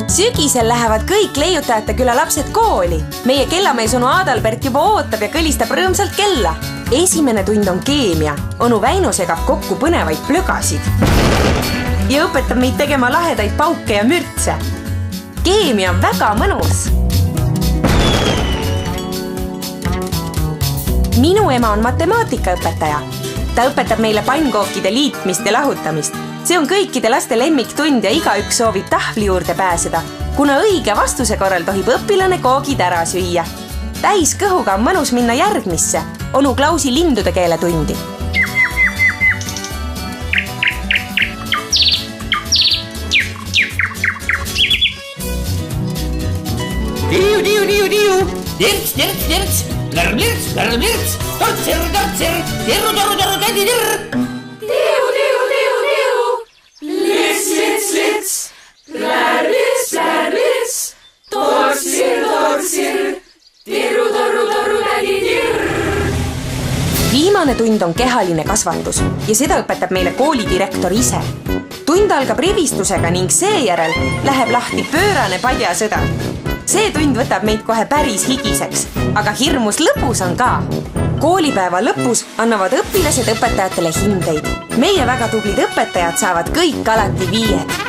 Sügisel lähevad kõik Leiutajate küla lapsed kooli. Meie kellamees onu Adalbert juba ootab ja kõlistab rõõmsalt kella. Esimene tund on keemia. Onu Väino segab kokku põnevaid plögasid ja õpetab meid tegema lahedaid pauke ja mürtse. Keemia on väga mõnus. Minu ema on matemaatikaõpetaja. Ta õpetab meile pannkookide liitmist ja lahutamist. See on kõikide laste lemmiktund ja igaüks soovib tahvli juurde pääseda, kuna õige vastuse korral tohib õpilane koogid ära süüa. Täis kõhuga on mõnus minna järgmisse, onu Klausi lindude keele tundi. Tiu. Tirts. Lärm-lirts. Tortsir. Terru, tädi-tirr. Tiu. Lits. Plärlits. Tortsir. Terru, tädi-tirr. Viimane tund on kehaline kasvatus ja seda õpetab meile koolidirektor ise. Tund algab rivistusega ning seejärel läheb lahti pöörane padjasõda. See tund võtab meid kohe päris higiseks, aga hirmus lõpus on ka. Koolipäeva lõpus annavad õpilased õpetajatele hindeid. Meie väga tublid õpetajad saavad kõik alati 5.